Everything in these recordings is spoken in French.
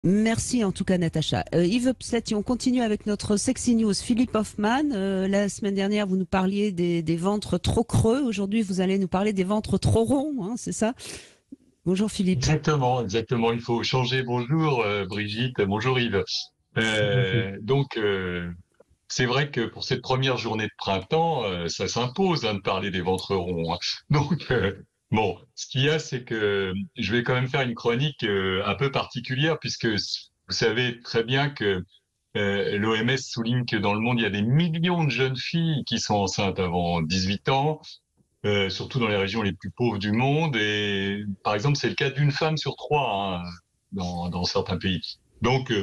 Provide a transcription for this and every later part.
Merci en tout cas, Natacha. Yves Psati, on continue avec notre Sexy News. Philippe Hoffman, la semaine dernière, vous nous parliez des ventres trop creux. Aujourd'hui, vous allez nous parler des ventres trop ronds, hein, c'est ça? Bonjour Philippe. Exactement, exactement. Il faut changer. Bonjour Brigitte, bonjour Yves. Bonjour. C'est vrai que pour cette première journée de printemps, ça s'impose de parler des ventres ronds, hein. Donc bon, ce qu'il y a, c'est que je vais quand même faire une chronique un peu particulière puisque vous savez très bien que l'OMS souligne que dans le monde, il y a des millions de jeunes filles qui sont enceintes avant 18 ans, surtout dans les régions les plus pauvres du monde. Et par exemple, c'est le cas d'une femme sur trois, hein, dans certains pays. Donc,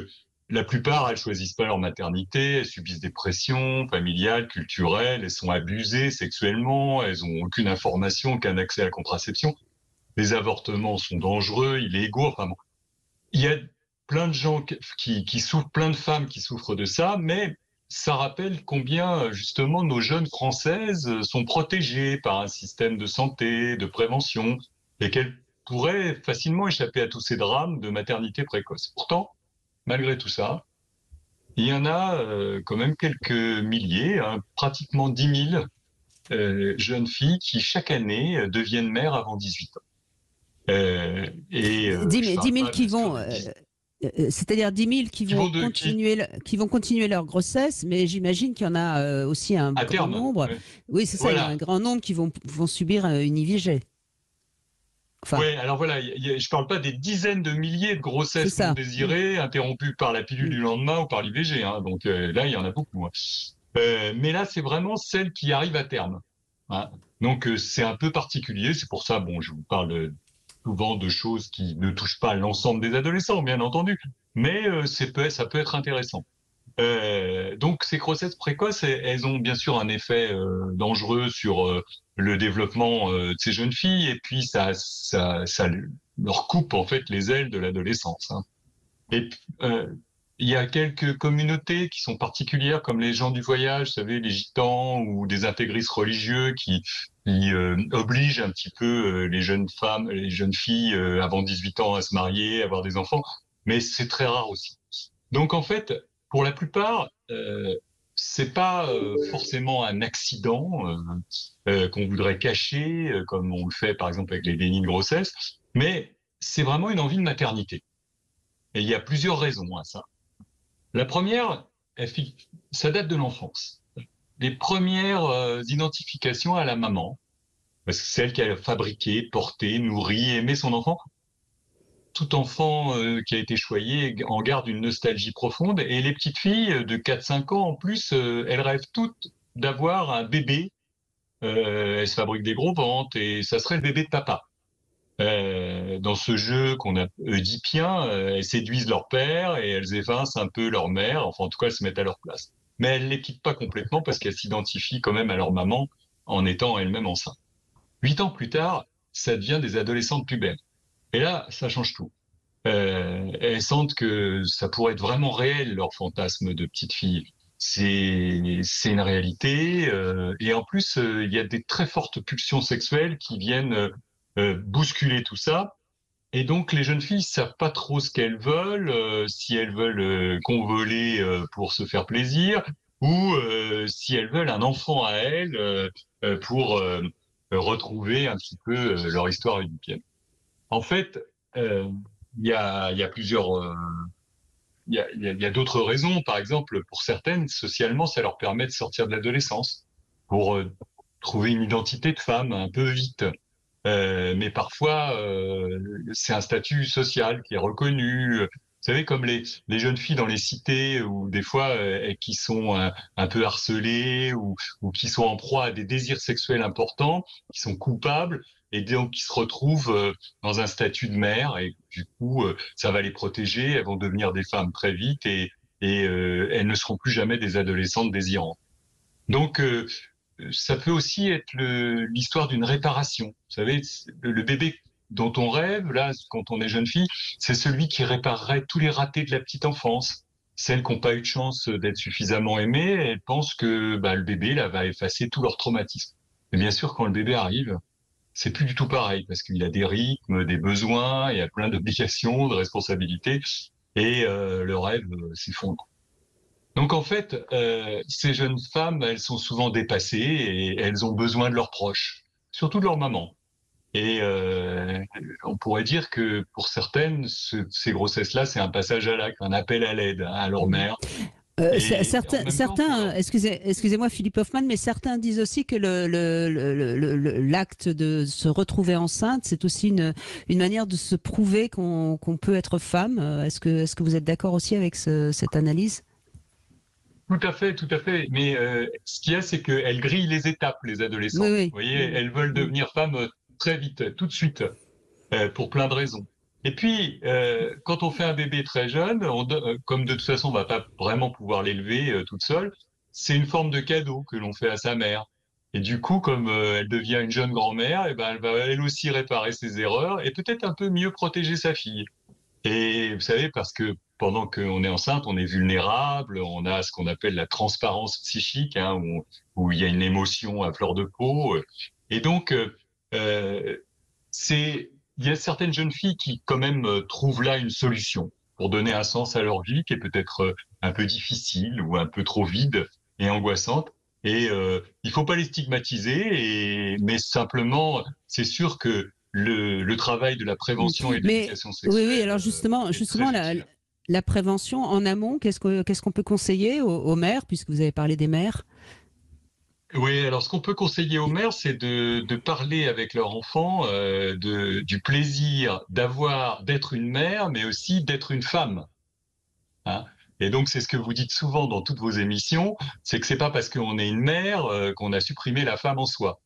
la plupart, elles choisissent pas leur maternité, elles subissent des pressions familiales, culturelles, elles sont abusées sexuellement, elles ont aucune information, aucun accès à la contraception. Les avortements sont dangereux, illégaux. Enfin bon, il y a plein de gens qui souffrent, plein de femmes qui souffrent de ça, mais ça rappelle combien justement nos jeunes françaises sont protégées par un système de santé, de prévention, et qu'elles pourraient facilement échapper à tous ces drames de maternité précoce. Pourtant, malgré tout ça, il y en a quand même quelques milliers, hein, pratiquement 10 000 jeunes filles qui chaque année deviennent mères avant 18 ans. Je 10 parle 000 pas qui bien sûr vont, c'est-à-dire 10 000 qui vont de qui qui vont continuer leur grossesse, mais j'imagine qu'il y en a aussi un à grand terme. nombre. Oui, c'est ça, il y a un Voilà. grand nombre qui vont subir une IVG. Enfin, Ouais, alors voilà, je parle pas des dizaines de milliers de c'est grossesses non ça. Mm. désirées, interrompues par la pilule Mm. du lendemain ou par l'IVG, hein. Donc là, il y en a beaucoup, hein. Mais là, c'est vraiment celles qui arrivent à terme, hein. Donc c'est un peu particulier. C'est pour ça, bon, je vous parle souvent de choses qui ne touchent pas l'ensemble des adolescents, bien entendu, mais ça peut être intéressant. Donc ces grossesses précoces, elles ont bien sûr un effet dangereux sur le développement de ces jeunes filles, et puis ça leur coupe en fait les ailes de l'adolescence, hein. Et il y a quelques communautés qui sont particulières, comme les gens du voyage, vous savez, les gitans ou des intégristes religieux qui obligent un petit peu les jeunes femmes, les jeunes filles avant 18 ans à se marier, à avoir des enfants, mais c'est très rare aussi. Donc en fait, pour la plupart, c'est pas forcément un accident qu'on voudrait cacher, comme on le fait par exemple avec les dénis de grossesse, mais c'est vraiment une envie de maternité. Et il y a plusieurs raisons à ça. La première, ça date de l'enfance. Les premières identifications à la maman, parce que c'est elle qui a fabriqué, porté, nourri, aimé son enfant. Tout enfant qui a été choyé en garde une nostalgie profonde. Et les petites filles de 4-5 ans, en plus, elles rêvent toutes d'avoir un bébé. Elles se fabriquent des gros ventres et ça serait le bébé de papa. Dans ce jeu qu'on a oedipien, elles séduisent leur père et elles évincent un peu leur mère. Enfin, en tout cas, elles se mettent à leur place. Mais elles les quittent pas complètement parce qu'elles s'identifient quand même à leur maman en étant elles-mêmes enceintes. 8 ans plus tard, ça devient des adolescentes pubères. Et là, ça change tout. Elles sentent que ça pourrait être vraiment réel, leur fantasme de petite fille. C'est une réalité. Et en plus, il y a des très fortes pulsions sexuelles qui viennent bousculer tout ça. Et donc, les jeunes filles savent pas trop ce qu'elles veulent, si elles veulent convoler pour se faire plaisir, ou si elles veulent un enfant à elles pour retrouver un petit peu leur histoire oedipienne. En fait, euh, il y a plusieurs, il y a d'autres raisons. Par exemple, pour certaines, socialement, ça leur permet de sortir de l'adolescence pour trouver une identité de femme un peu vite. Mais parfois, c'est un statut social qui est reconnu. Vous savez, comme les jeunes filles dans les cités, ou des fois qui sont un peu harcelées ou qui sont en proie à des désirs sexuels importants, qui sont coupables, et donc qui se retrouvent dans un statut de mère, et du coup, ça va les protéger. Elles vont devenir des femmes très vite, et elles ne seront plus jamais des adolescentes désirantes. Donc, ça peut aussi être l'histoire d'une réparation. Vous savez, le bébé dont on rêve, là, quand on est jeune fille, c'est celui qui réparerait tous les ratés de la petite enfance. Celles qui n'ont pas eu de chance d'être suffisamment aimées, elles pensent que bah, le bébé là va effacer tout leur traumatisme. Mais bien sûr, quand le bébé arrive, c'est plus du tout pareil parce qu'il a des rythmes, des besoins, il y a plein d'obligations, de responsabilités. et le rêve s'effondre. Donc en fait, ces jeunes femmes, elles sont souvent dépassées et elles ont besoin de leurs proches, surtout de leur maman. Et on pourrait dire que pour certaines, ces grossesses-là, c'est un passage à l'acte, un appel à l'aide à leur Mhm. mère. Et en même temps, pour leur... Excusez-moi Philippe Hoffman, mais certains disent aussi que l'acte de se retrouver enceinte, c'est aussi une manière de se prouver qu'on peut être femme. Est-ce que vous êtes d'accord aussi avec cette analyse? Tout à fait, tout à fait. Mais ce qu'il y a, c'est qu'elles grillent les étapes, les Oui, adolescentes. oui. Vous voyez, Mhm. elles veulent Mhm. devenir femmes très vite, tout de suite, pour plein de raisons. Et puis, quand on fait un bébé très jeune, comme de toute façon, on va pas vraiment pouvoir l'élever toute seule, c'est une forme de cadeau que l'on fait à sa mère. Et du coup, comme elle devient une jeune grand-mère, et ben, elle va elle aussi réparer ses erreurs et peut-être un peu mieux protéger sa fille. Et vous savez, parce que pendant qu'on est enceinte, on est vulnérable, on a ce qu'on appelle la transparence psychique, hein, où il y a une émotion à fleur de peau. Et donc, euh, il y a certaines jeunes filles qui quand même trouvent là une solution pour donner un sens à leur vie qui est peut-être un peu difficile ou un peu trop vide et angoissante. Et il faut pas les stigmatiser, mais simplement, c'est sûr que le travail de la Mm. prévention et de Mais l'éducation oui, oui. Alors sexuelle est très justement, utile. la prévention en amont, qu'est-ce qu'on peut conseiller aux mères, puisque vous avez parlé des mères? Oui, alors ce qu'on peut conseiller aux mères, c'est de parler avec leur enfant du plaisir d'être une mère, mais aussi d'être une femme. Hein. Et donc c'est ce que vous dites souvent dans toutes vos émissions, c'est que c'est pas parce qu'on est une mère qu'on a supprimé la femme en soi.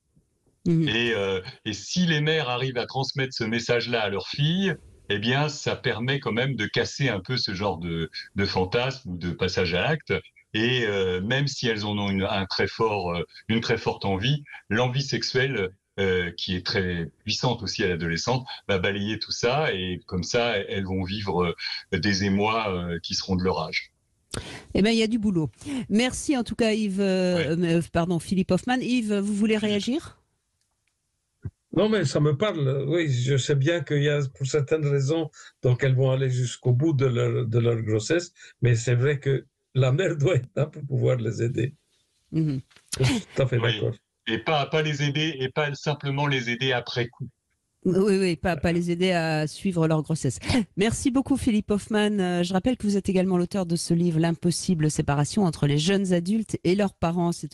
Mhm. Et si les mères arrivent à transmettre ce message-là à leurs filles, eh bien, ça permet quand même de casser un peu ce genre de fantasme ou de passage à l'acte. Et même si elles en ont une très forte envie, l'envie sexuelle, qui est très puissante aussi à l'adolescente, va balayer tout ça et comme ça, elles vont vivre des émois qui seront de leur âge. Eh bien, il y a du boulot. Merci en tout cas, Yves, Ouais, pardon, Philippe Hoffman. Yves, vous voulez Philippe. réagir? Non, mais ça me parle. Oui, je sais bien qu'il y a pour certaines raisons, donc elles vont aller jusqu'au bout de leur grossesse, mais c'est vrai que la mère doit être là pour pouvoir les aider. Mhm. Je suis tout à fait Oui. d'accord. Et pas les aider et pas simplement les aider après coup. Oui, oui, pas les aider à suivre leur grossesse. Merci beaucoup, Philippe Hoffman. Je rappelle que vous êtes également l'auteur de ce livre, L'impossible séparation entre les jeunes adultes et leurs parents. C'est